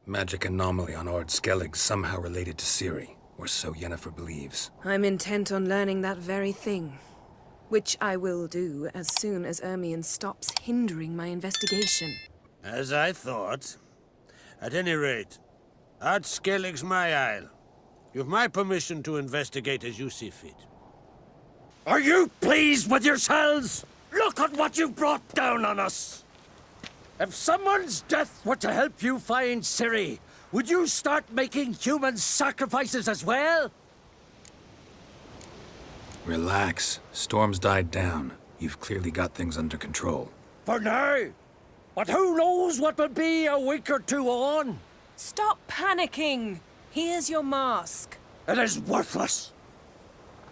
Magic anomaly on Ard Skellig somehow related to Ciri, or so Yennefer believes. I'm intent on learning that very thing. Which I will do as soon as Ermion stops hindering my investigation. As I thought. At any rate, Ard Skellig's my isle. You've my permission to investigate as you see fit. Are you pleased with yourselves? Look at what you've brought down on us! If someone's death were to help you find Ciri, would you start making human sacrifices as well? Relax. Storm's died down. You've clearly got things under control. For now. But who knows what will be a week or two on? Stop panicking! Here's your mask. It is worthless.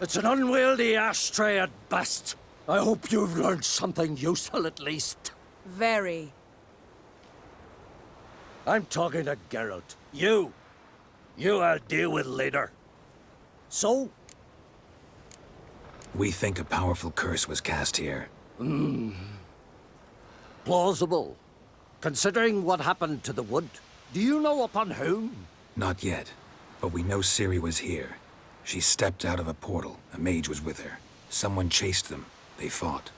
It's an unwieldy ashtray at best. I hope you've learned something useful at least. Very. I'm talking to Geralt. You I'll deal with later. So? We think a powerful curse was cast here. Plausible. Considering what happened to the wood, do you know upon whom? Not yet, but we know Ciri was here. She stepped out of a portal. A mage was with her. Someone chased them. They fought.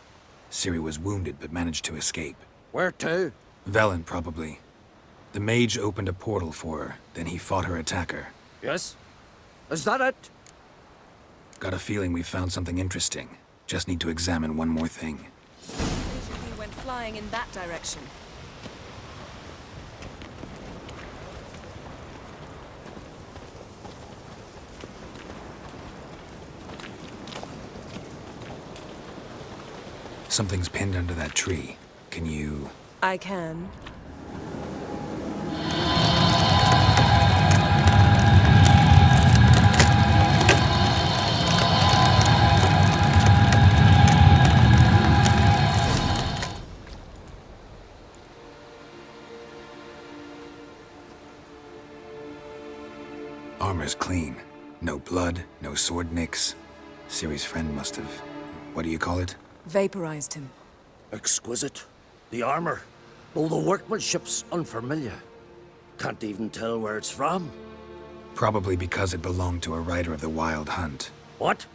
Ciri was wounded but managed to escape. Where to? Velen, probably. The mage opened a portal for her, then he fought her attacker. Yes? Is that it? Got a feeling we found something interesting. Just need to examine one more thing. He went flying in that direction. Something's pinned under that tree. Can you... I can. Armor's clean. No blood, no sword nicks. Ciri's friend must have... what do you call it? Vaporized him. Exquisite. The armor, though the workmanship's unfamiliar. Can't even tell where it's from. Probably because it belonged to a rider of the Wild Hunt. What?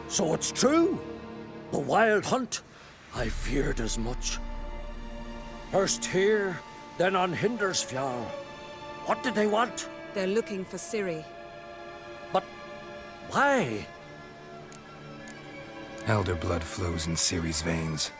So it's true? The Wild Hunt? I feared as much. First here, then on Hindarsfjall. What did they want? They're looking for Ciri. But why? Elder blood flows in Ciri's veins.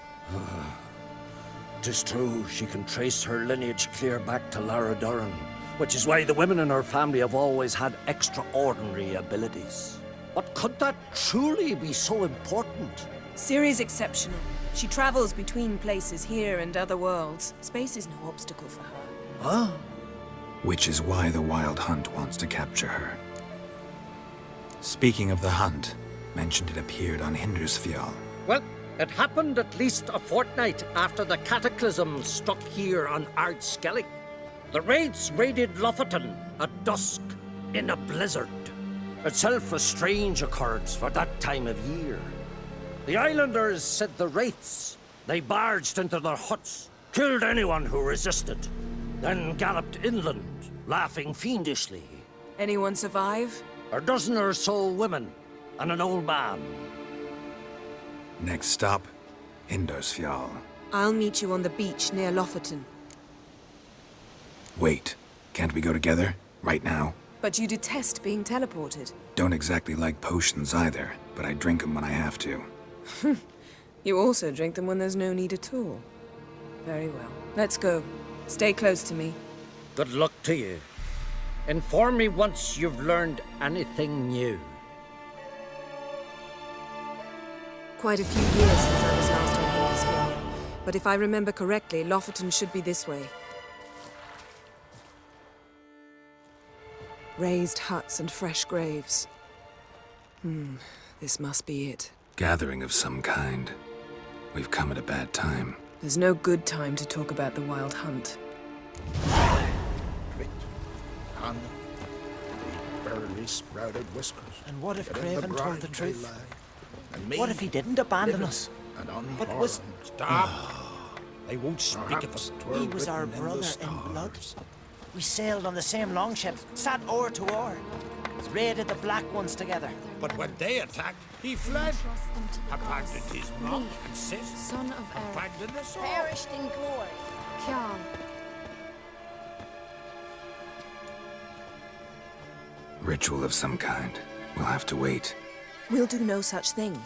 'Tis true, she can trace her lineage clear back to Lara Duran, which is why the women in her family have always had extraordinary abilities. But could that truly be so important? Ciri's exceptional. She travels between places here and other worlds. Space is no obstacle for her. Huh? Which is why the Wild Hunt wants to capture her. Speaking of the hunt, mentioned it appeared on Hindarsfjall. Well, it happened at least a fortnight after the cataclysm struck here on Ard Skellig. The raids raided Lofoten at dusk in a blizzard. Itself a strange occurrence for that time of year. The islanders said the wraiths. They barged into their huts, killed anyone who resisted, then galloped inland, laughing fiendishly. Anyone survive? A dozen or so women and an old man. Next stop, Hindarsfjall. I'll meet you on the beach near Lofoten. Wait, can't we go together? Right now? But you detest being teleported. Don't exactly like potions either, but I drink them when I have to. You also drink them when there's no need at all. Very well. Let's go. Stay close to me. Good luck to you. Inform me once you've learned anything new. Quite a few years since I was last on Hindarsfjall. But if I remember correctly, Lofoten should be this way. Raised huts and fresh graves. This must be it. Gathering of some kind. We've come at a bad time. There's no good time to talk about the Wild Hunt. On the barely sprouted whiskers. And what if That in Craven told brine the they truth? lie, and me What if he didn't abandon us? and But was... unharmed. Stop! I won't speak of Perhaps them. 'twere He was our written in the brother in blood. stars. We sailed on the same longship, sat oar to oar. Raided the Black Ones together. But when they attacked, he fled. Trust them to the Abandoned gods. his mom Leaf, and sis. son of Eric. Abandoned us all. Perished in glory. Cian. Ritual of some kind. We'll have to wait. We'll do no such thing.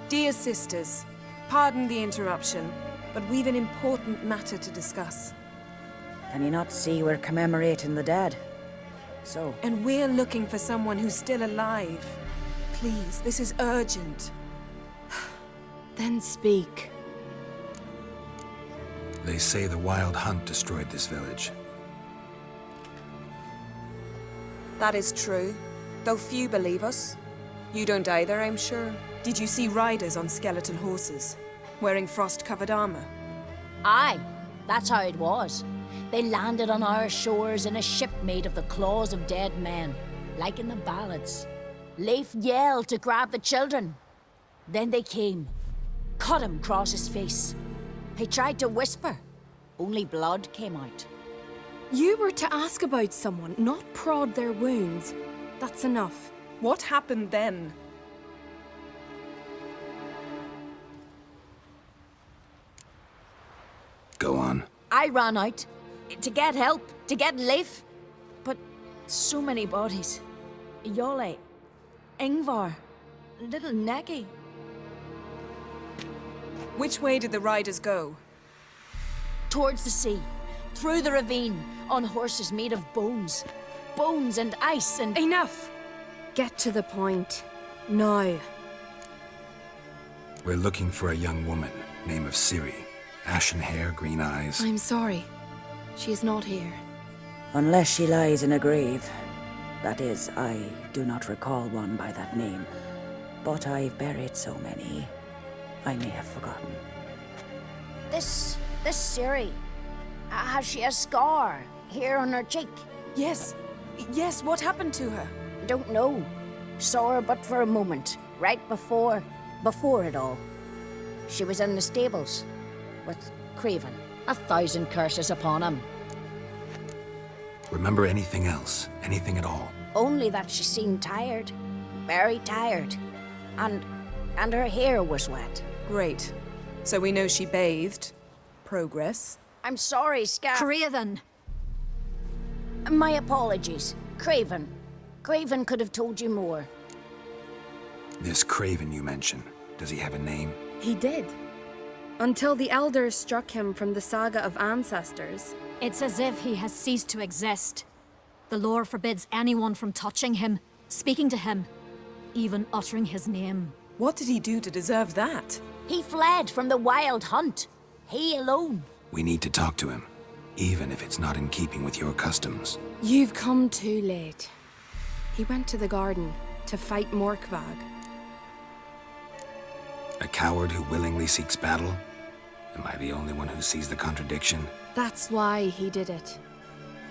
Dear sisters, pardon the interruption, but we've an important matter to discuss. Can you not see we're commemorating the dead? So, And we're looking for someone who's still alive. Please, this is urgent. Then speak. They say the wild hunt destroyed this village. That is true, though few believe us. You don't either, I'm sure. Did you see riders on skeleton horses, wearing frost-covered armor? Aye, that's how it was. They landed on our shores in a ship made of the claws of dead men, like in the ballads. Leif yelled to grab the children. Then they came, cut him across his face. He tried to whisper, only blood came out. You were to ask about someone, not prod their wounds. That's enough. What happened then? Go on. I ran out to get help, to get Leif. But so many bodies. Yole, Ingvar, little Neki. Which way did the riders go? Towards the sea, through the ravine, on horses made of bones. Bones and ice and... Enough! Get to the point. Now. We're looking for a young woman, name of Ciri. Ashen hair, green eyes. I'm sorry. She is not here. unless she lies in a grave. That is, I do not recall one by that name. But I've buried so many, I may have forgotten. This Ciri, has she a scar here on her cheek? Yes. Yes, what happened to her? Don't know. Saw her but for a moment, right before it all. She was in the stables with Craven. 1,000 curses upon him. Remember anything else? Anything at all? Only that she seemed tired. Very tired. And her hair was wet. Great. So we know she bathed. Progress. I'm sorry, Craven! My apologies. Craven. Craven could have told you more. This Craven you mention, does he have a name? He did. Until the elders struck him from the saga of ancestors. It's as if he has ceased to exist. The lore forbids anyone from touching him, speaking to him, even uttering his name. What did he do to deserve that? He fled from the wild hunt. He alone. We need to talk to him, even if it's not in keeping with your customs. You've come too late. He went to the garden to fight Morkvag. A coward who willingly seeks battle? Am I the only one who sees the contradiction? That's why he did it.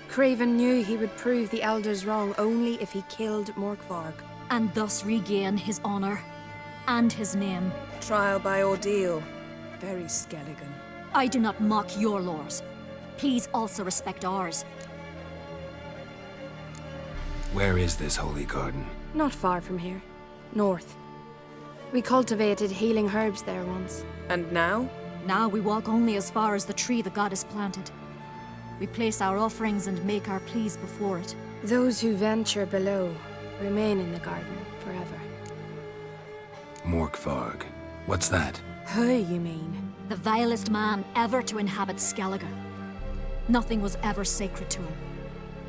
Craven knew he would prove the elders wrong only if he killed Morkvarg. And thus regain his honor and his name. Trial by ordeal. Very Skelligan. I do not mock your laws. Please also respect ours. Where is this holy garden? Not far from here. North. We cultivated healing herbs there once. And now? Now we walk only as far as the tree the goddess planted. We place our offerings and make our pleas before it. Those who venture below remain in the garden forever. Morkvarg. What's that? Who, you mean? The vilest man ever to inhabit Skellig. Nothing was ever sacred to him.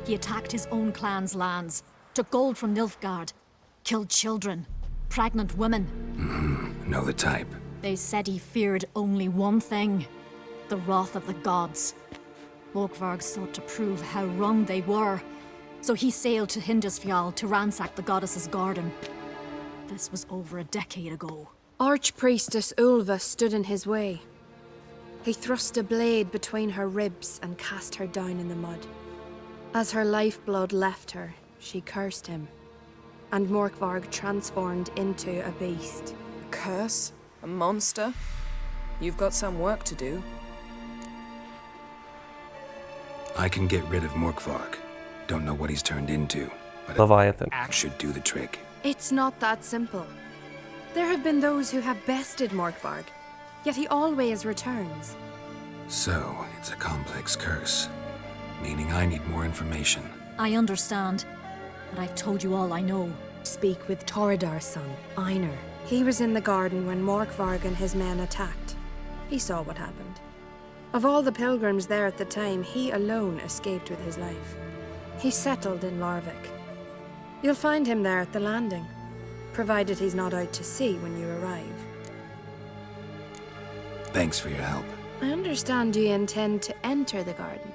He attacked his own clan's lands, took gold from Nilfgaard, killed children, pregnant women. Know the type. They said he feared only one thing, the wrath of the gods. Morkvarg sought to prove how wrong they were, so he sailed to Hindarsfjall to ransack the goddess's garden. This was over a decade ago. Archpriestess Ulva stood in his way. He thrust a blade between her ribs and cast her down in the mud. As her lifeblood left her, she cursed him, and Morkvarg transformed into a beast. A curse? A monster? You've got some work to do. I can get rid of Morkvarg. Don't know what he's turned into, but Leviathan. axe should do the trick. It's not that simple. There have been those who have bested Morkvarg, yet he always returns. So, it's a complex curse, meaning I need more information. I understand, but I've told you all I know. Speak with Torridar's son, Einar. He was in the garden when Morkvarg and his men attacked. He saw what happened. Of all the pilgrims there at the time, he alone escaped with his life. He settled in Larvik. You'll find him there at the landing, provided he's not out to sea when you arrive. Thanks for your help. I understand you intend to enter the garden.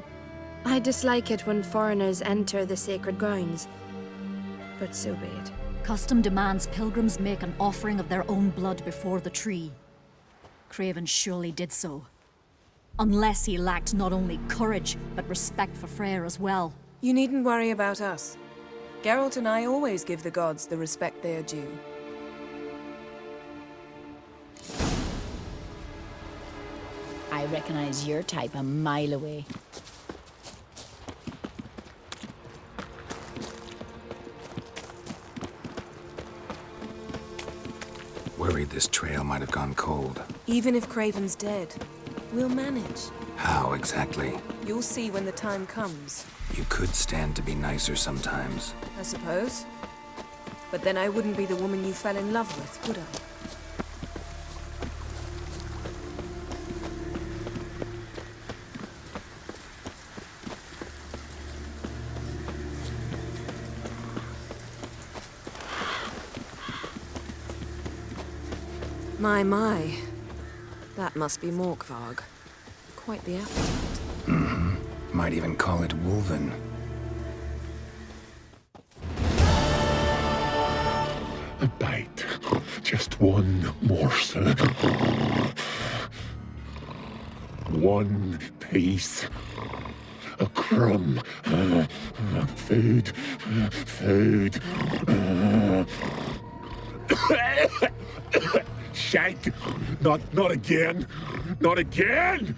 I dislike it when foreigners enter the sacred grounds, but so be it. Custom demands pilgrims make an offering of their own blood before the tree. Craven surely did so. Unless he lacked not only courage, but respect for Freyr as well. You needn't worry about us. Geralt and I always give the gods the respect they are due. I recognize your type a mile away. Worried this trail might have gone cold. Even if Craven's dead, we'll manage. How exactly? You'll see when the time comes. You could stand to be nicer sometimes. I suppose. But then I wouldn't be the woman you fell in love with, would I? My. That must be Morkvarg. Quite the appetite. Mm-hmm. Might even call it Wolven. A bite. Just one morsel. One piece. A crumb. Food. Food. Shank! Not again! Not again!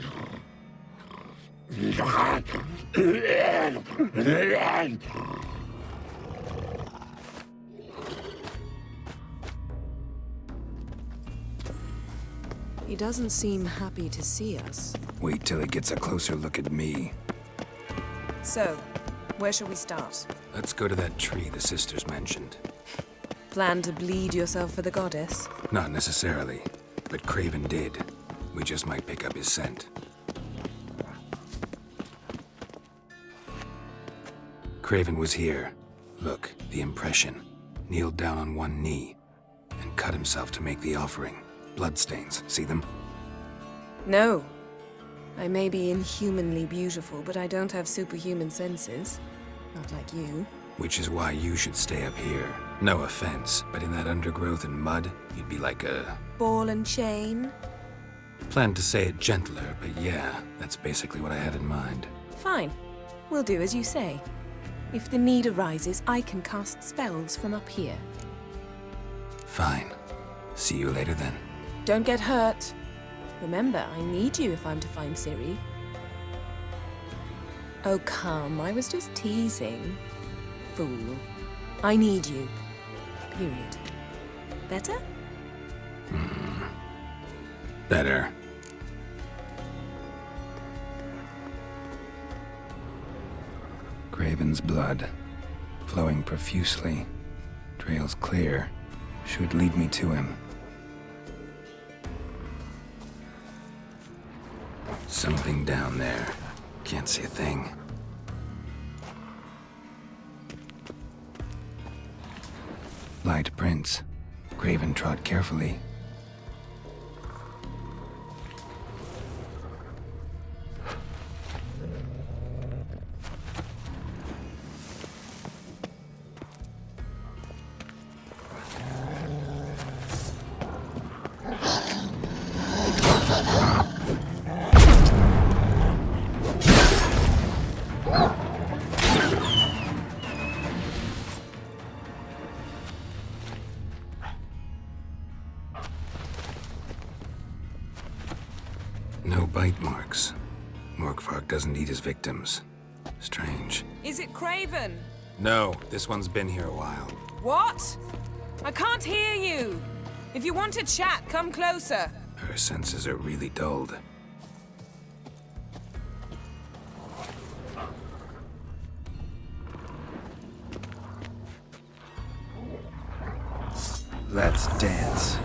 He doesn't seem happy to see us. Wait till he gets a closer look at me. So, where shall we start? Let's go to that tree the sisters mentioned. Plan to bleed yourself for the goddess? Not necessarily, but Craven did. We just might pick up his scent. Craven was here. Look, the impression. Kneeled down on one knee and cut himself to make the offering. Bloodstains, see them? No. I may be inhumanly beautiful, but I don't have superhuman senses. Not like you. Which is why you should stay up here. No offense, but in that undergrowth and mud, you'd be like a... ball and chain? Planned to say it gentler, but yeah, that's basically what I had in mind. Fine. We'll do as you say. If the need arises, I can cast spells from up here. Fine. See you later then. Don't get hurt. Remember, I need you if I'm to find Ciri. Oh, come. I was just teasing. Fool. I need you. Period. Better? Better. Craven's blood, flowing profusely. Trail's clear. Should lead me to him. Something down there. Can't see a thing. Light prints. Craven trod carefully. bite marks. Morkvark doesn't eat his victims. Strange. Is it Craven? No, this one's been here a while. What? I can't hear you. If you want to chat, come closer. Her senses are really dulled. Let's dance.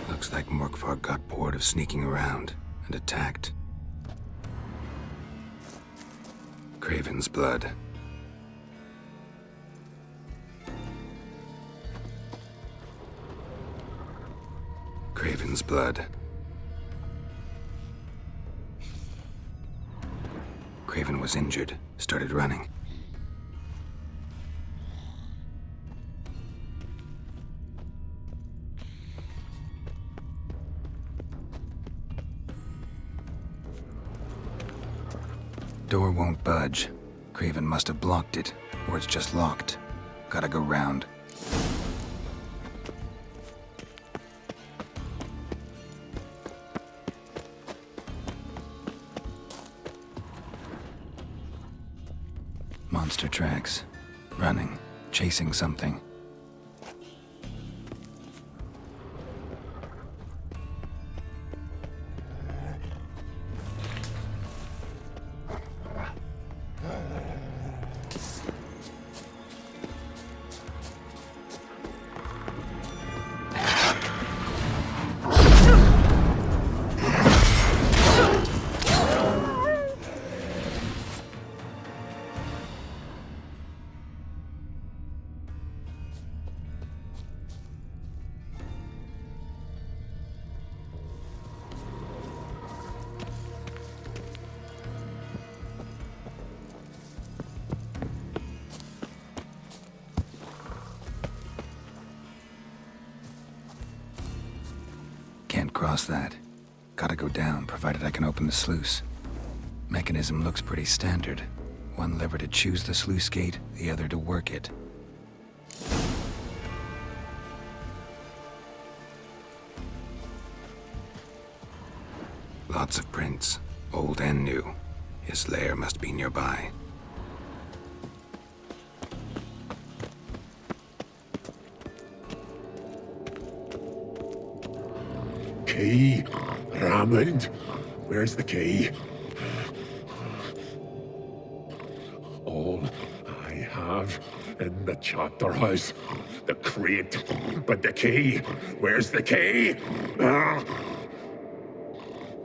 Looks like Morkvark got bored of sneaking around and attacked. Craven's blood. Craven's blood. Craven was injured, started running. Door won't budge. Craven must have blocked it, or it's just locked. Gotta go round. Monster tracks. Running. Chasing something. Can't cross that. Gotta go down, provided I can open the sluice. Mechanism looks pretty standard. One lever to choose the sluice gate, the other to work it. Lots of prints, old and new. His lair must be nearby. Key? Raymond? Where's the key? All I have in the chapter house. The crate. But the key? Where's the key?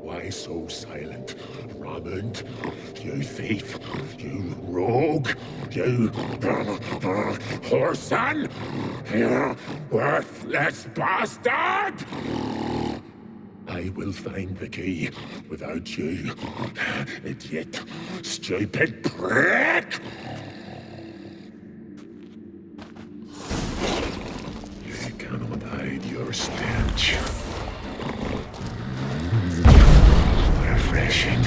Why so silent, Raymond? You thief! You rogue! You whoreson! You worthless bastard! I will find the key without you, idiot, stupid prick! You cannot hide your stench. Refreshing.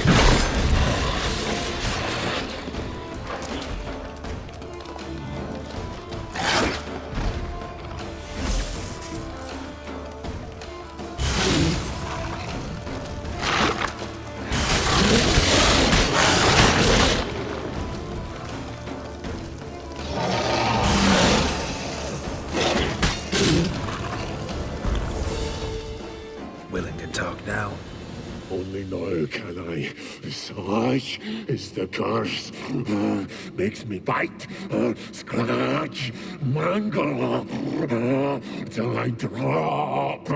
Willing to talk now? Only now can I. Such is the curse. Makes me bite, scratch, mangle, till I drop.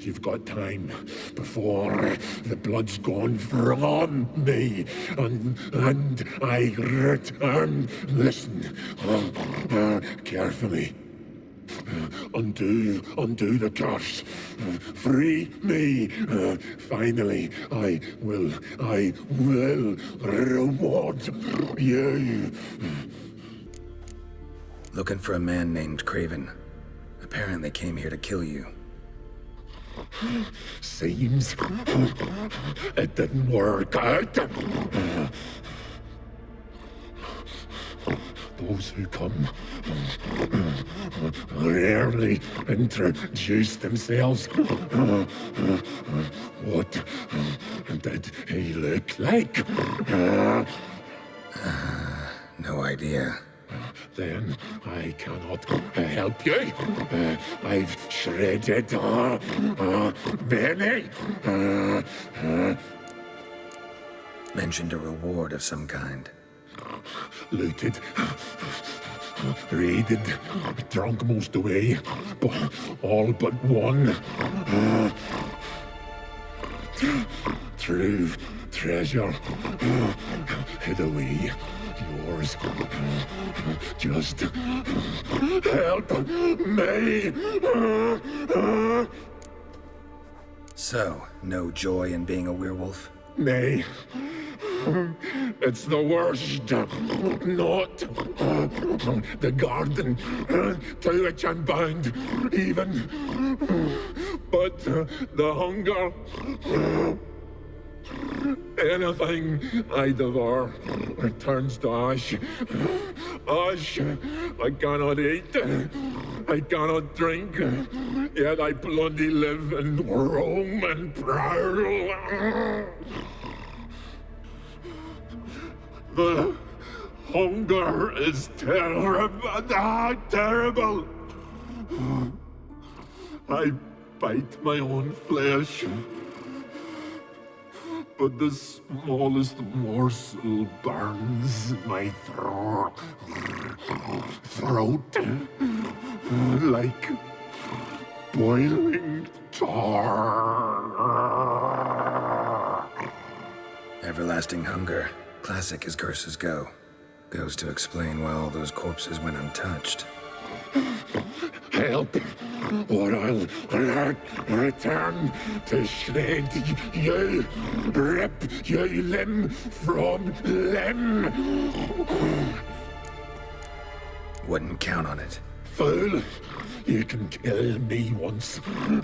You've got time before the blood's gone from me, and I return. Listen carefully. Undo the curse. Free me. Finally, I will reward you. Looking for a man named Craven. Apparently came here to kill you. Seems it didn't work out. Those who come rarely introduce themselves. What did he look like? No idea. Then I cannot help you. I've shredded many. Mentioned a reward of some kind. Looted, raided, drunk most away, but all but one. True treasure hid away. Yours. Just help me. So, no joy in being a werewolf? Nay. It's the worst. Not the garden to which I'm bound, even. But the hunger. Anything I devour turns to ash. Ash I cannot eat. I cannot drink. Yet I bloody live and roam and prowl. The hunger is terrible. I bite my own flesh, but the smallest morsel burns my throat like boiling tar. Everlasting hunger. Classic as curses go. Goes to explain why all those corpses went untouched. Help, or I'll return to shred you, rip you limb from limb. Wouldn't count on it. Fool, you can kill me once,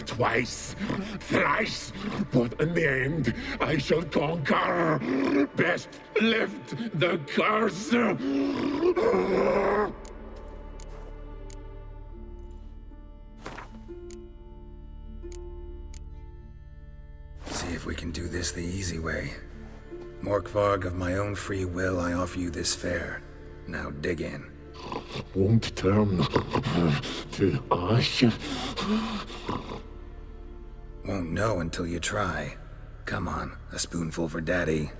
twice, thrice, but in the end, I shall conquer. Best lift the curse. See if we can do this the easy way. Morkvarg, of my own free will, I offer you this fare. Now dig in. Won't turn to ash. Won't know until you try. Come on, a spoonful for Daddy.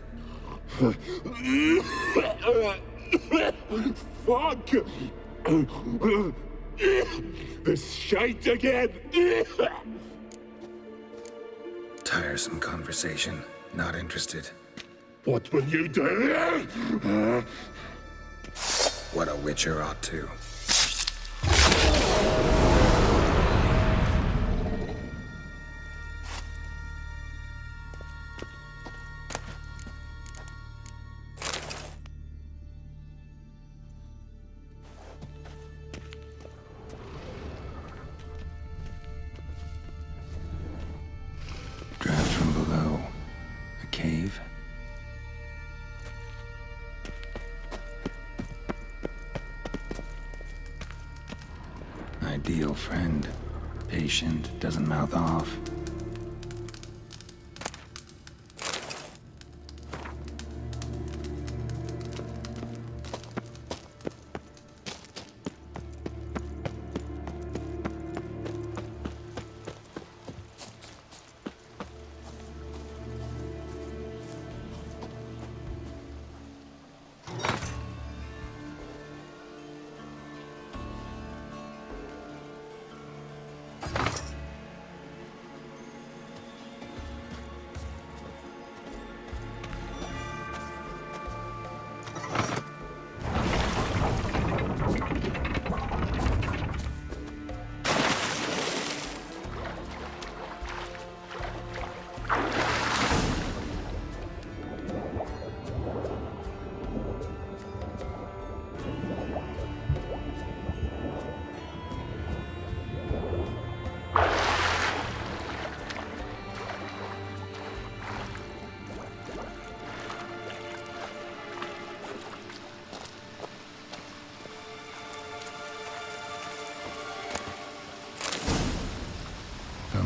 Fuck! This shite again! Tiresome conversation. Not interested. What will you do? What a witcher ought to. Drafts from below. A cave. Ideal friend. Patient, doesn't mouth off.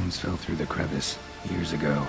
Stones fell through the crevice years ago.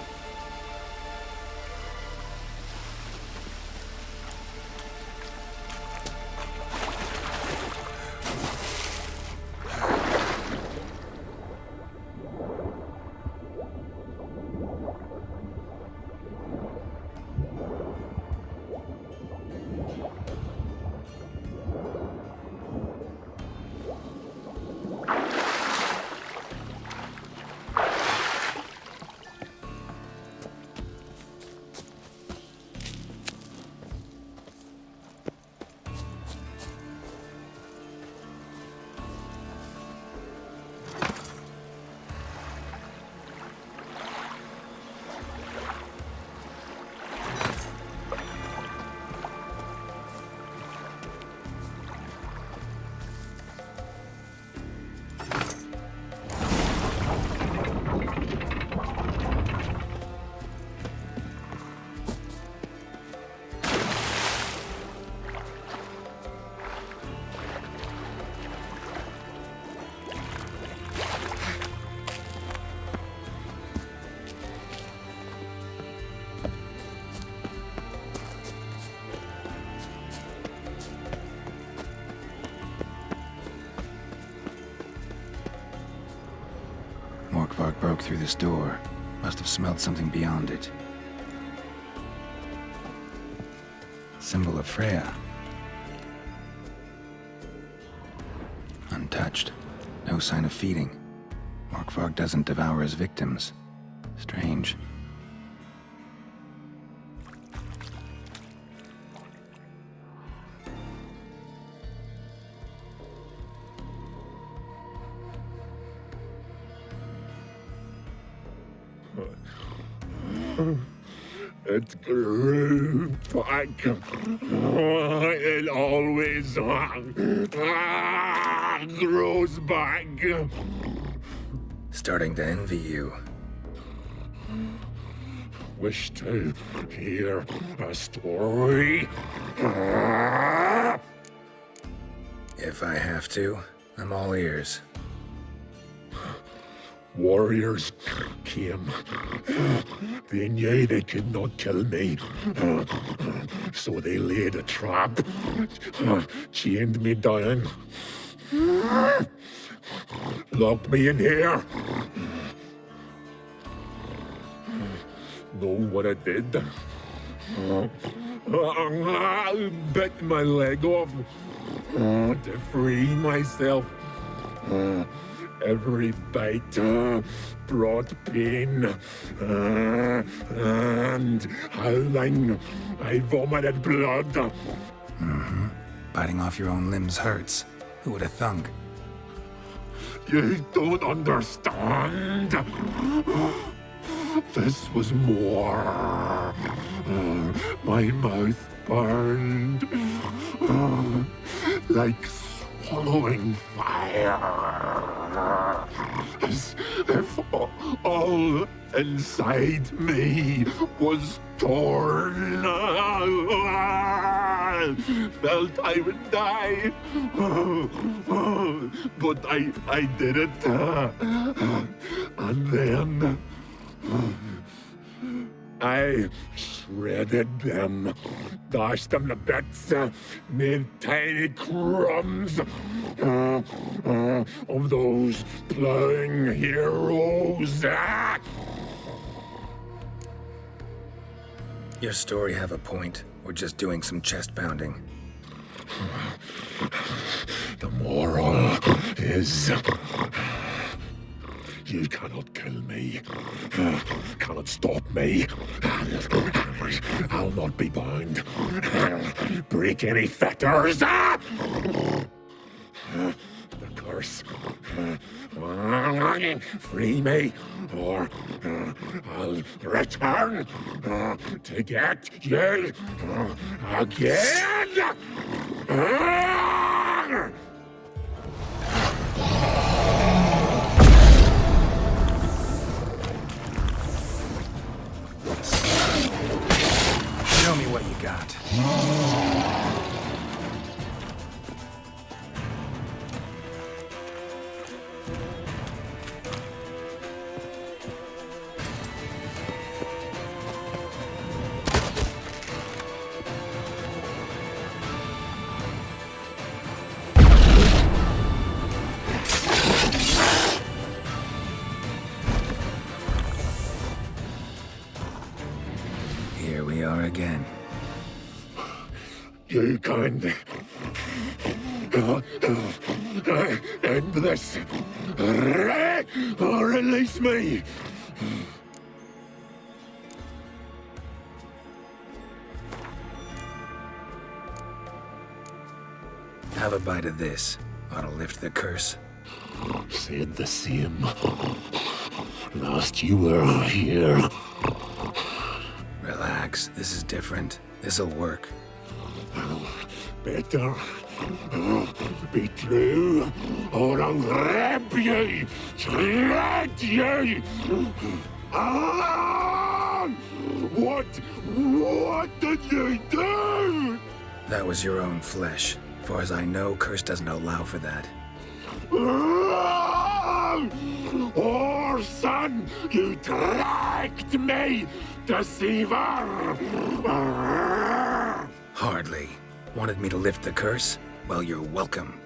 Morkvark broke through this door. Must have smelled something beyond it. Symbol of Freya. Untouched. No sign of feeding. Morkvark doesn't devour his victims. Strange. It grew back. It always grows back. Starting to envy you. Wish to hear a story? If I have to, I'm all ears. Warriors came. They knew they could not kill me. So they laid a trap. Chained me down. Locked me in here. Know what I did? Bit my leg off to free myself. Every bite brought pain and howling. I vomited blood. Mm-hmm. Biting off your own limbs hurts. Who would have thunk? You don't understand. This was more. My mouth burned like swallowing fire. As if all inside me was torn. Felt I would die. But I did it. And then I shredded them, dashed them to bits, made tiny crumbs of those plowing heroes. Your story have a point. We're just doing some chest pounding. The moral is... You cannot kill me. Cannot stop me. I'll not be bound. Break any fetters. The curse. Free me, or I'll return to get you again. Show me what you got. again. You can end this. Or release me. Have a bite of this. Ought to lift the curse. Said the same. Last you were here. Relax. This is different. This'll work. Better be true, or I'll rip you, shred you. Ah! What did you do? That was your own flesh. Far as I know, curse doesn't allow for that. Oh, son, you tricked me, deceiver! Hardly. Wanted me to lift the curse? Well, you're welcome.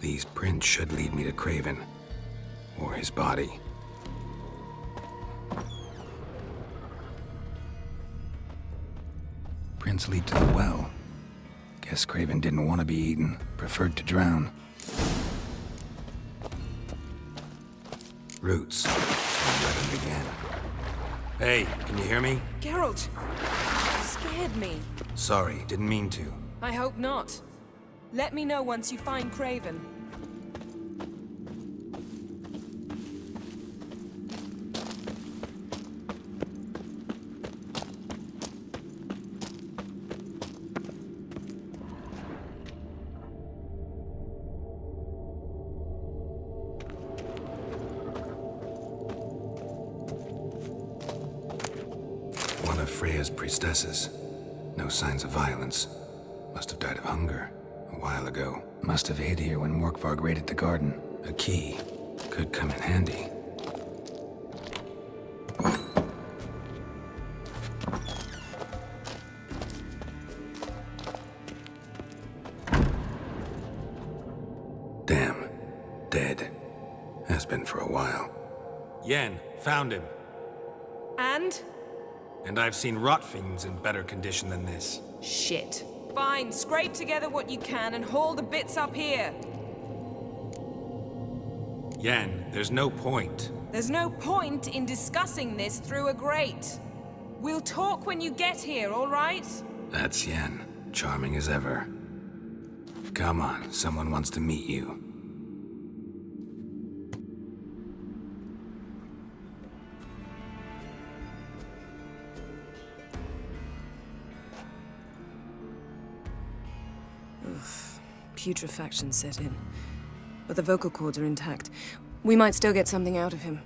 These prints should lead me to Craven. Or his body. Prints lead to the well. Guess Craven didn't want to be eaten. Preferred to drown. Roots. So let him begin. Hey, can you hear me? Geralt! You scared me. Sorry, didn't mean to. I hope not. Let me know once you find Craven. One of Freya's priestesses. No signs of violence. Must have died of hunger a while ago. Must have hid here when Morkvarg raided the garden. A key. Could come in handy. Damn. Dead. Has been for a while. Yen, found him. And? And I've seen rot fiends in better condition than this. Shit. Fine, scrape together what you can and haul the bits up here. Yen, there's no point. There's no point in discussing this through a grate. We'll talk when you get here, all right? That's Yen. Charming as ever. Come on, someone wants to meet you. Putrefaction set in. But the vocal cords are intact. We might still get something out of him.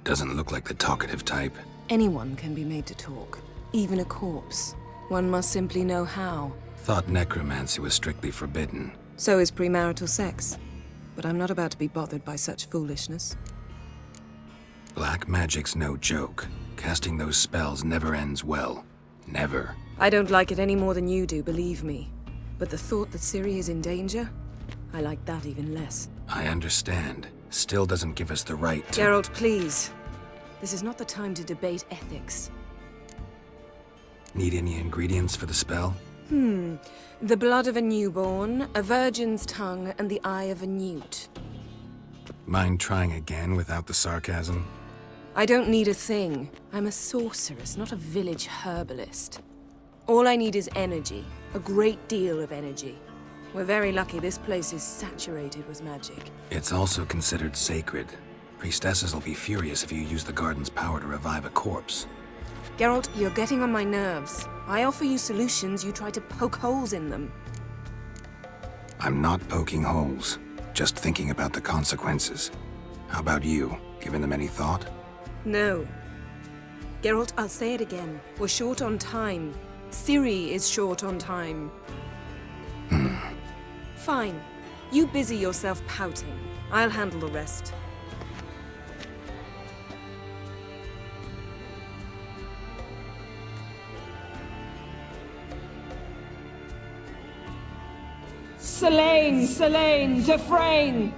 Doesn't look like the talkative type. Anyone can be made to talk. Even a corpse. One must simply know how. Thought necromancy was strictly forbidden. So is premarital sex. But I'm not about to be bothered by such foolishness. Black magic's no joke. Casting those spells never ends well. Never. I don't like it any more than you do, believe me. But the thought that Ciri is in danger? I like that even less. I understand. Still doesn't give us the right to— Geralt, please. This is not the time to debate ethics. Need any ingredients for the spell? The blood of a newborn, a virgin's tongue, and the eye of a newt. Mind trying again without the sarcasm? I don't need a thing. I'm a sorceress, not a village herbalist. All I need is energy. A great deal of energy. We're very lucky this place is saturated with magic. It's also considered sacred. Priestesses will be furious if you use the garden's power to revive a corpse. Geralt, you're getting on my nerves. I offer you solutions, you try to poke holes in them. I'm not poking holes. Just thinking about the consequences. How about you? Given them any thought? No. Geralt, I'll say it again. We're short on time. Ciri is short on time. Fine. You busy yourself pouting. I'll handle the rest. Selene, Selene, Defrain!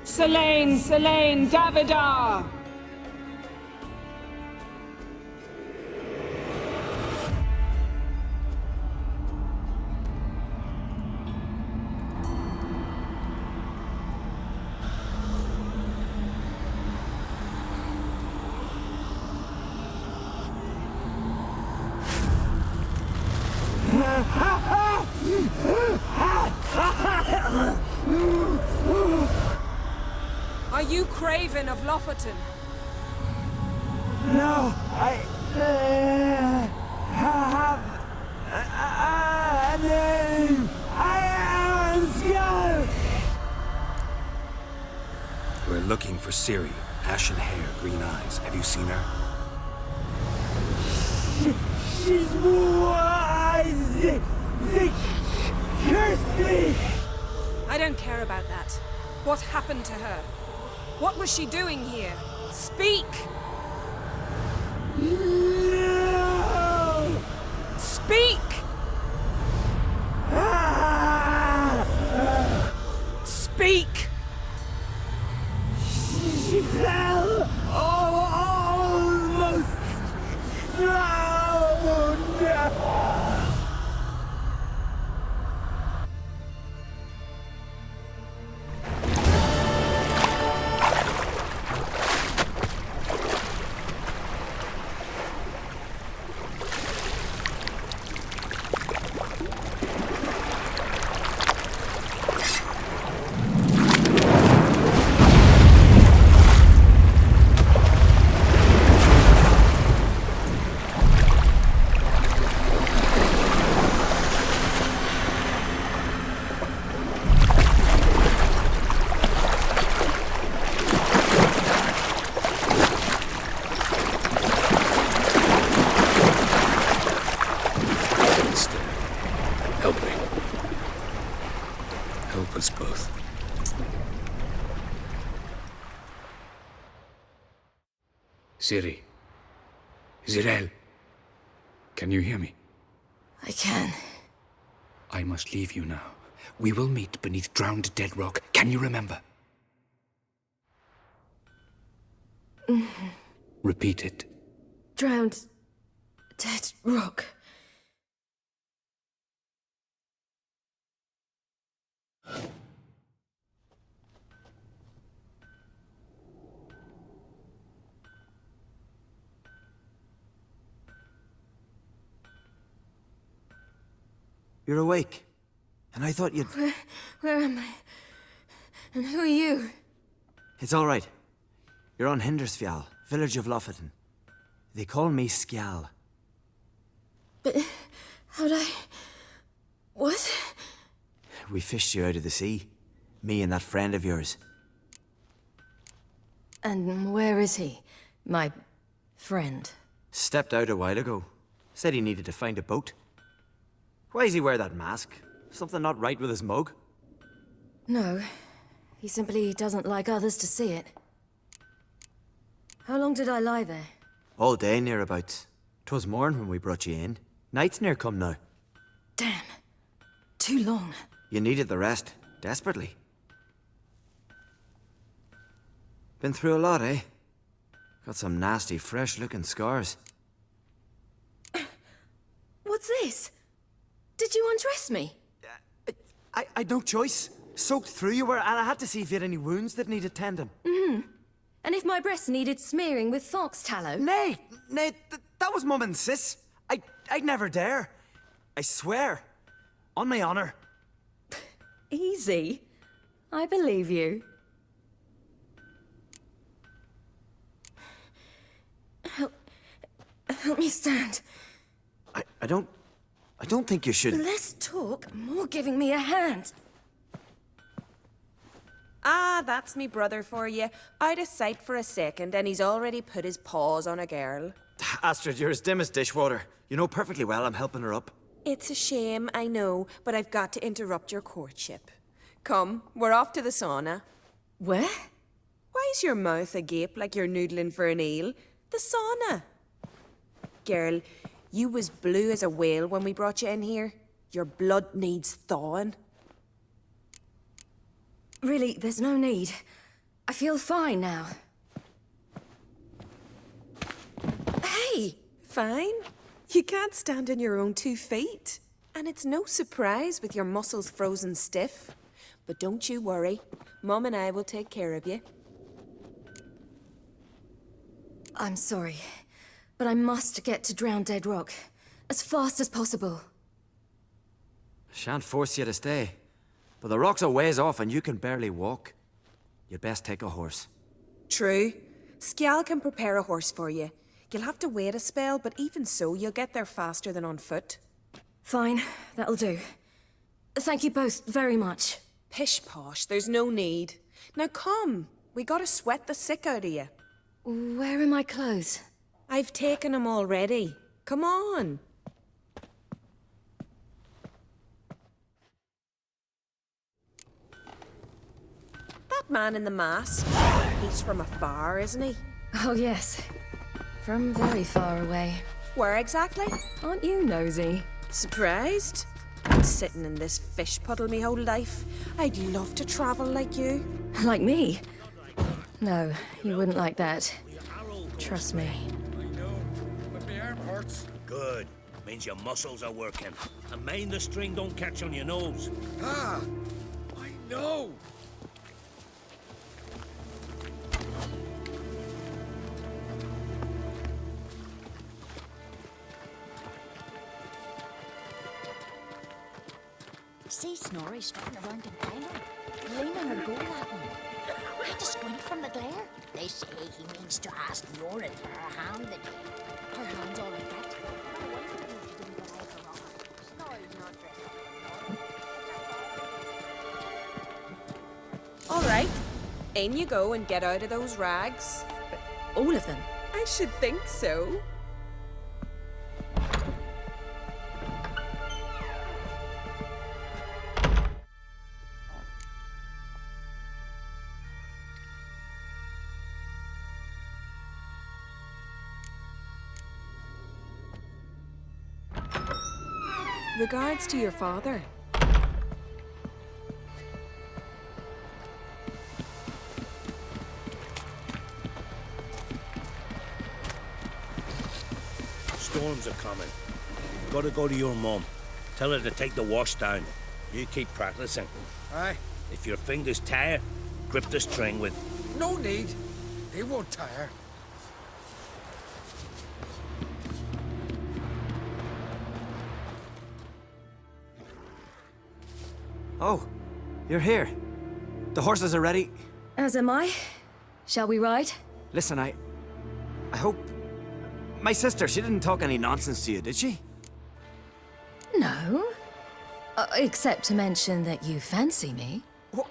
Selene, Selene, Davidar! Are you Craven of Lofoten? No, I have a name. I am Ard Skellig. We're looking for Ciri. Ashen hair, green eyes. Have you seen her? She's wise. They cursed me. I don't care about that. What happened to her? What was she doing here? Speak! No. Speak! Speak! She fell almost drowned. Help me. Help us both. Ciri. Zirel. Can you hear me? I can. I must leave you now. We will meet beneath drowned dead rock. Can you remember? Repeat it. Drowned. Dead rock. You're awake. And I thought you'd... Where am I? And who are you? It's all right. You're on Hindarsfjall, village of Lofoten. They call me Skjall. But how'd I... What? We fished you out of the sea. Me and that friend of yours. And where is he? My friend. Stepped out a while ago. Said he needed to find a boat. Why does he wear that mask? Something not right with his mug? No. He simply doesn't like others to see it. How long did I lie there? All day, nearabouts. 'Twas morn when we brought you in. Night's near come now. Damn. Too long. You needed the rest. Desperately. Been through a lot, eh? Got some nasty, fresh-looking scars. What's this? Did you undress me? I had no choice. Soaked through you were, and I had to see if you had any wounds that needed tending. And if my breasts needed smearing with fox tallow? Nay, that was Mum and Sis. I'd never dare. I swear. On my honor. Easy. I believe you. Help me stand. I don't think you should... Less talk, more giving me a hand. Ah, that's me brother for you. I'd a sight for a second, and he's already put his paws on a girl. Astrid, you're as dim as dishwater. You know perfectly well I'm helping her up. It's a shame, I know, but I've got to interrupt your courtship. Come, we're off to the sauna. Where? Why is your mouth agape like you're noodling for an eel? The sauna. Girl, you was blue as a whale when we brought you in here. Your blood needs thawing. Really, there's no need. I feel fine now. Hey, fine. You can't stand on your own 2 feet. And it's no surprise with your muscles frozen stiff. But don't you worry. Mum and I will take care of you. I'm sorry, but I must get to Drowned Dead Rock as fast as possible. Shan't force you to stay. But the rock's a ways off and you can barely walk. You'd best take a horse. True. Skjall can prepare a horse for you. You'll have to wait a spell, but even so, you'll get there faster than on foot. Fine, that'll do. Thank you both very much. Pish-posh, there's no need. Now come, we gotta sweat the sick out of you. Where are my clothes? I've taken them already. Come on. That man in the mask, he's from afar, isn't he? Oh yes, from very far away. Where exactly? Aren't you nosy? Surprised? Been sitting in this fish puddle me whole life. I'd love to travel like you. Like me? No, you wouldn't like that. Trust me. I know, but my arm hurts. Good. Means your muscles are working. And mind the string don't catch on your nose. Ah, I know. See Snorri strutting around in Kylo, leaning her gold at him. I had to squint from the glare. They say he means to ask Yoren for her hand again. Her hand's all like that. I wanted to know if she didn't go out her own. Snorri's not dressed up. All right, in you go and get out of those rags. All of them? I should think so. Regards to your father. Storms are coming. Gotta go to your mum. Tell her to take the wash down. You keep practicing. Aye, If your fingers tire, grip the string with... no need. They won't tire. Oh, you're here. The horses are ready. As am I. Shall we ride? Listen, I hope... My sister, she didn't talk any nonsense to you, did she? No. Except to mention that you fancy me.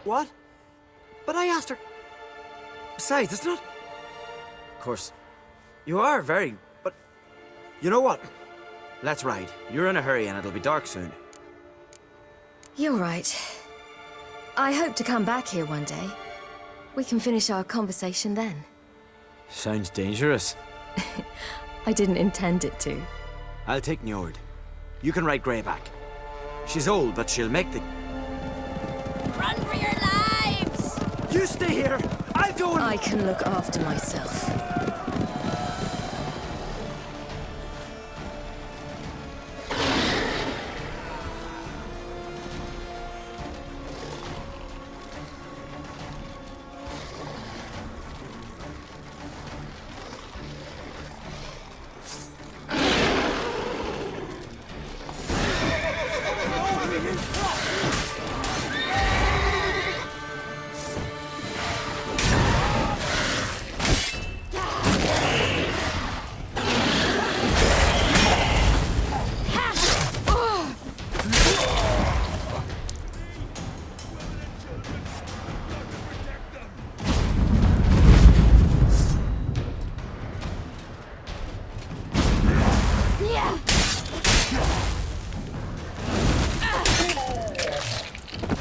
What? But I asked her... Besides, it's not... Of course, you are very... But... You know what? Let's ride. You're in a hurry and it'll be dark soon. You're right. I hope to come back here one day. We can finish our conversation then. Sounds dangerous. I didn't intend it to. I'll take Njord. You can ride Greyback. She's old, but she'll make the... Run for your lives! You stay here! I'll go and... I can look after myself.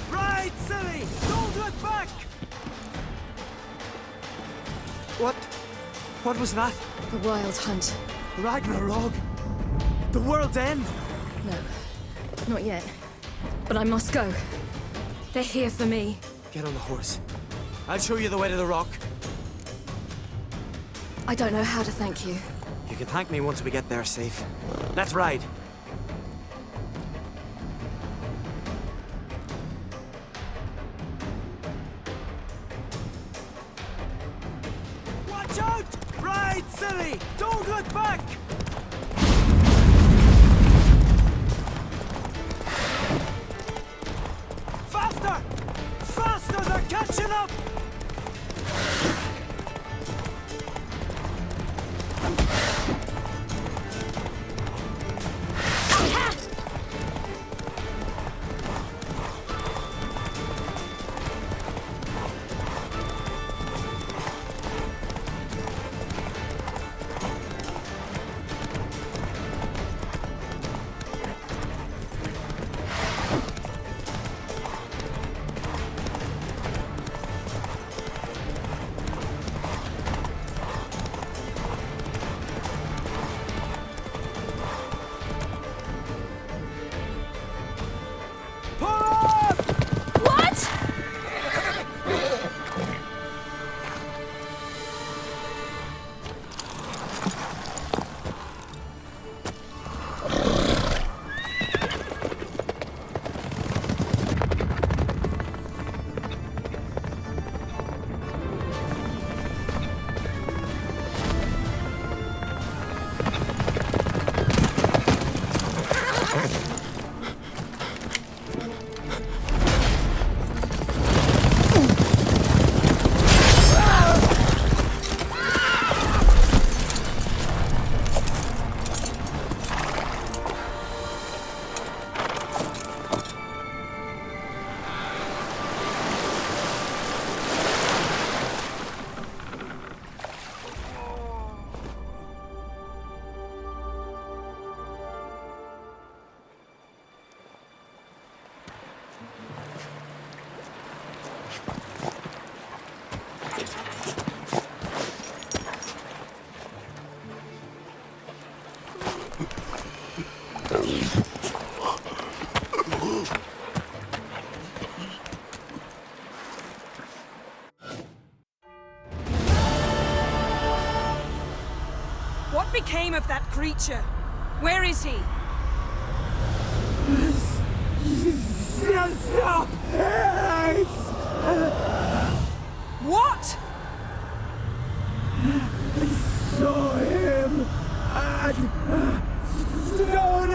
Ride, silly! Don't look back! What was that? The Wild Hunt. Ragnarok? The world's end? No. Not yet. But I must go. They're here for me. Get on the horse. I'll show you the way to the rock. I don't know how to thank you. You can thank me once we get there safe. Let's ride. Watch out! Ride, Ciri! Don't look back! Faster! Faster! They're catching up! What became of that creature? Where is he? What? I saw him at Stone,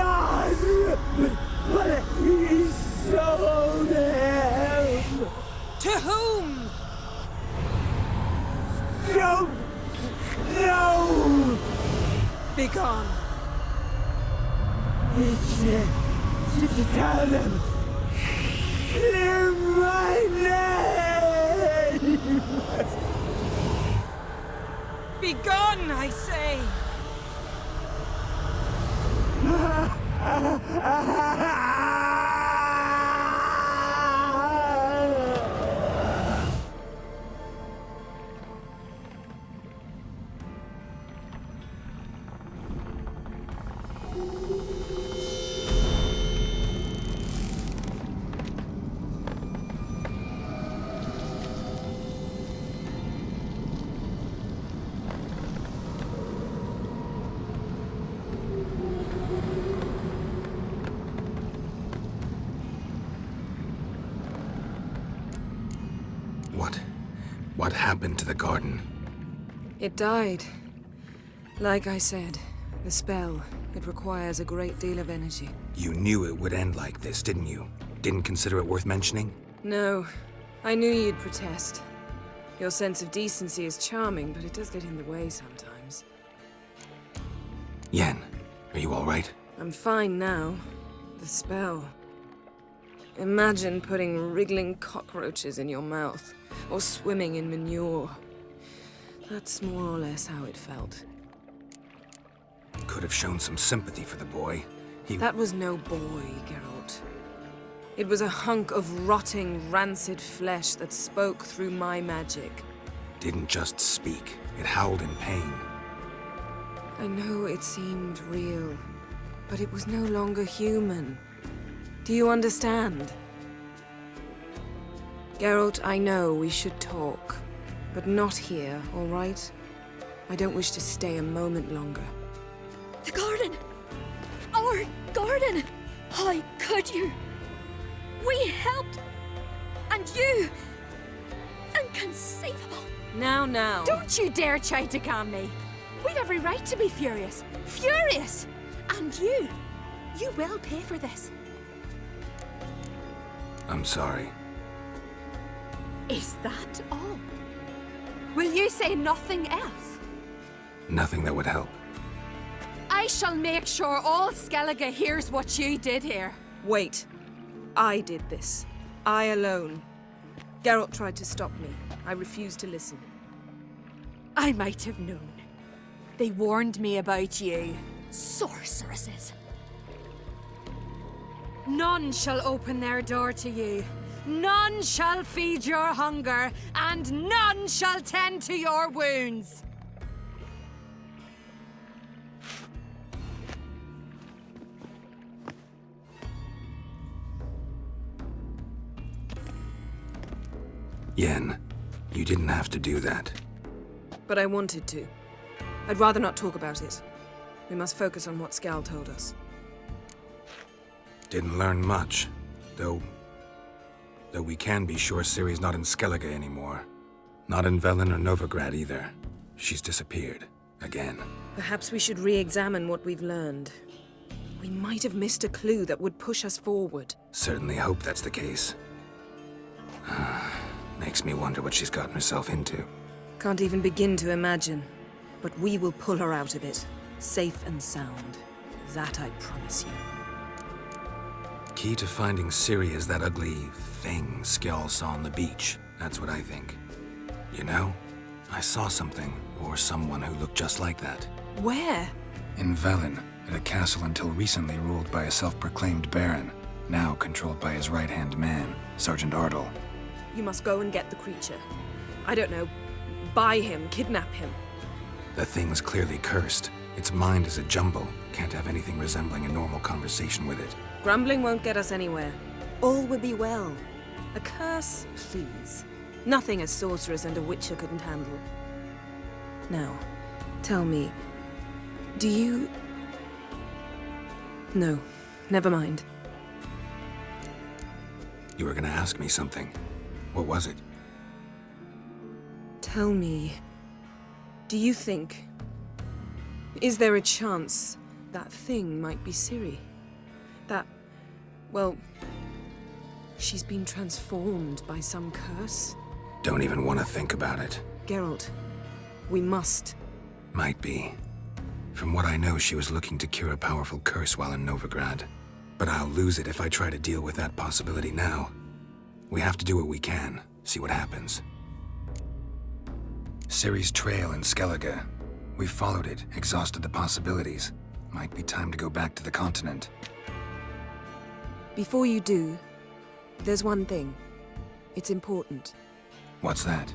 but he sold him. To whom? Don't know. Begone. Tell them. Clear my name. Begone, I say. What happened to the garden? It died. Like I said, the spell, it requires a great deal of energy. You knew it would end like this, didn't you? Didn't consider it worth mentioning? No. I knew you'd protest. Your sense of decency is charming, but it does get in the way sometimes. Yen, are you all right? I'm fine now. The spell. Imagine putting wriggling cockroaches in your mouth, or swimming in manure. That's more or less how it felt. Could have shown some sympathy for the boy. That was no boy, Geralt. It was a hunk of rotting, rancid flesh that spoke through my magic. Didn't just speak. It howled in pain. I know it seemed real, but it was no longer human. Do you understand? Geralt, I know we should talk, but not here, all right? I don't wish to stay a moment longer. The garden! Our garden! How could you? We helped! And you! Inconceivable! Now. Don't you dare try to calm me. We've every right to be furious. Furious! And you will pay for this. I'm sorry. Is that all? Will you say nothing else? Nothing that would help. I shall make sure all Skellige hears what you did here. Wait. I did this. I alone. Geralt tried to stop me. I refused to listen. I might have known. They warned me about you. Sorceresses. None shall open their door to you. None shall feed your hunger, and none shall tend to your wounds. Yen, you didn't have to do that. But I wanted to. I'd rather not talk about it. We must focus on what Skal told us. Didn't learn much, though we can be sure Ciri's not in Skellige anymore. Not in Velen or Novigrad either. She's disappeared. Again. Perhaps we should re-examine what we've learned. We might have missed a clue that would push us forward. Certainly hope that's the case. Makes me wonder what she's gotten herself into. Can't even begin to imagine. But we will pull her out of it. Safe and sound. That I promise you. Key to finding Ciri is that ugly thing Skjall saw on the beach. That's what I think. You know, I saw something, or someone who looked just like that. Where? In Velen, at a castle until recently ruled by a self-proclaimed baron, now controlled by his right-hand man, Sergeant Ardal. You must go and get the creature. I don't know, buy him, kidnap him. The thing's clearly cursed. Its mind is a jumble. Can't have anything resembling a normal conversation with it. Grumbling won't get us anywhere. All will be well. A curse, please. Nothing a sorceress and a witcher couldn't handle. Now, tell me, do you... No, never mind. You were gonna ask me something. What was it? Tell me, do you think... Is there a chance that thing might be Ciri? That... well... she's been transformed by some curse? Don't even want to think about it. Geralt, we must. Might be. From what I know, she was looking to cure a powerful curse while in Novigrad. But I'll lose it if I try to deal with that possibility now. We have to do what we can, see what happens. Ciri's trail in Skellige. We've followed it, exhausted the possibilities. Might be time to go back to the continent. Before you do, there's one thing. It's important. What's that?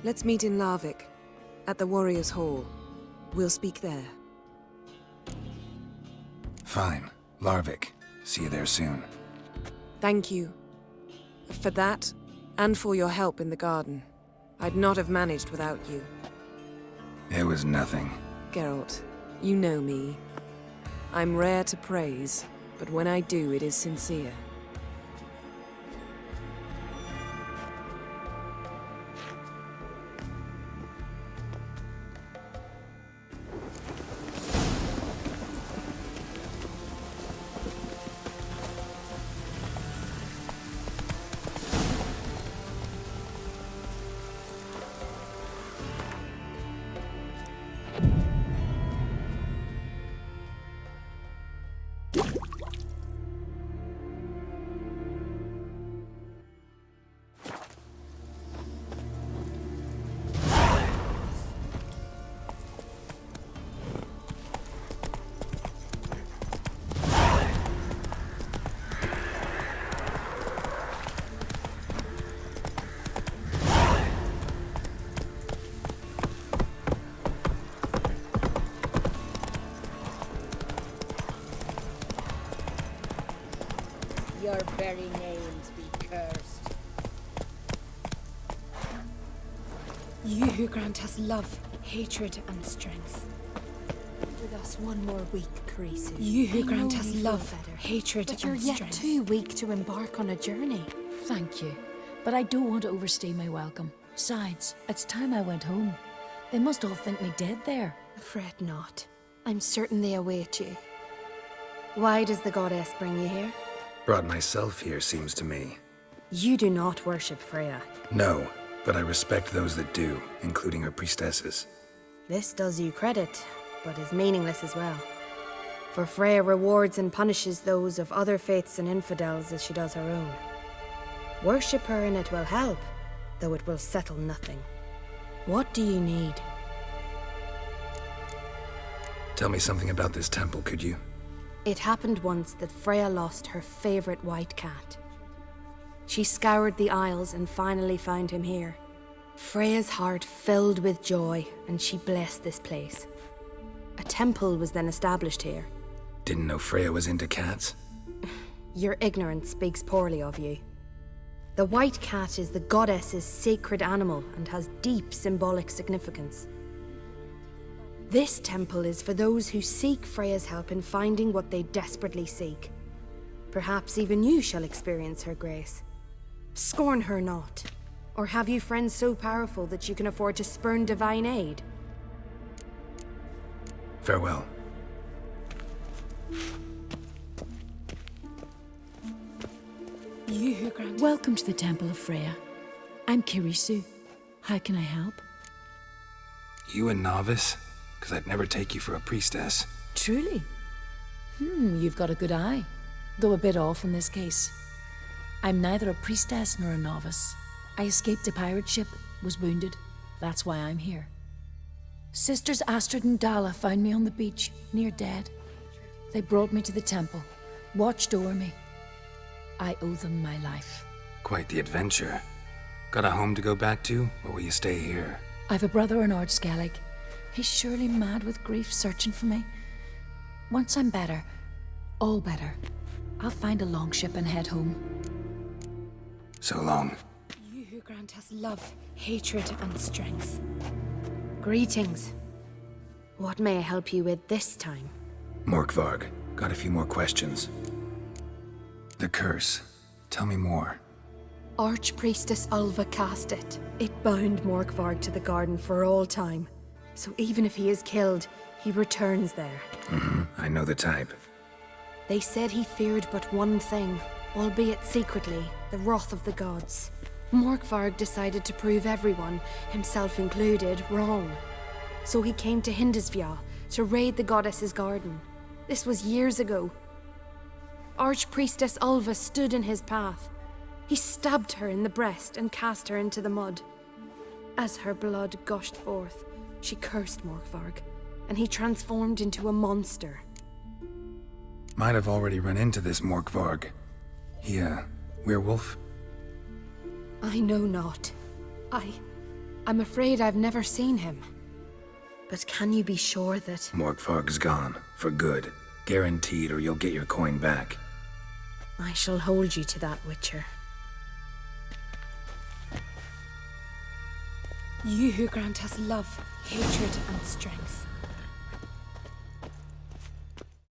Let's meet in Larvik, at the Warriors' Hall. We'll speak there. Fine. Larvik. See you there soon. Thank you. For that, and for your help in the garden. I'd not have managed without you. It was nothing. Geralt, you know me. I'm rare to praise, but when I do, it is sincere. very names be cursed. You who grant us love, hatred, and strength. With us one more week, Ciri. You who grant us love, hatred, and strength. But you're yet too weak to embark on a journey. Thank you, but I don't want to overstay my welcome. Besides, it's time I went home. They must all think me dead there. Fret not. I'm certain they await you. Why does the goddess bring you here? Brought myself here, seems to me. You do not worship Freya. No, but I respect those that do, including her priestesses. This does you credit, but is meaningless as well. For Freya rewards and punishes those of other faiths and infidels as she does her own. Worship her and it will help, though it will settle nothing. What do you need? Tell me something about this temple, could you? It happened once that Freya lost her favorite white cat. She scoured the Isles and finally found him here. Freya's heart filled with joy, and she blessed this place. A temple was then established here. Didn't know Freya was into cats? Your ignorance speaks poorly of you. The white cat is the goddess's sacred animal and has deep symbolic significance. This temple is for those who seek Freya's help in finding what they desperately seek. Perhaps even you shall experience her grace. Scorn her not. Or have you friends so powerful that you can afford to spurn divine aid? Farewell. You who grant Welcome to the Temple of Freya. I'm Ciri. How can I help? You a novice? Because I'd never take you for a priestess. Truly? You've got a good eye. Though a bit off in this case. I'm neither a priestess nor a novice. I escaped a pirate ship, was wounded. That's why I'm here. Sisters Astrid and Dala found me on the beach, near dead. They brought me to the temple, watched over me. I owe them my life. Quite the adventure. Got a home to go back to, or will you stay here? I've a brother in Ard Skellig. He's surely mad with grief searching for me. Once I'm better, all better, I'll find a longship and head home. So long. You who grant us love, hatred, and strength. Greetings. What may I help you with this time? Morkvarg, got a few more questions. The curse. Tell me more. Archpriestess Ulva cast it. It bound Morkvarg to the garden for all time. So even if he is killed, he returns there. I know the type. They said he feared but one thing, albeit secretly, the wrath of the gods. Morkvarg decided to prove everyone, himself included, wrong. So he came to Hindarsfjall to raid the goddess's garden. This was years ago. Archpriestess Ulva stood in his path. He stabbed her in the breast and cast her into the mud. As her blood gushed forth, she cursed Morkvarg, and he transformed into a monster. Might have already run into this Morkvarg. He a werewolf? I know not. I'm afraid I've never seen him. But can you be sure that... Morkvarg's gone, for good. Guaranteed, or you'll get your coin back. I shall hold you to that, Witcher. You who grant us love, hatred, and strength.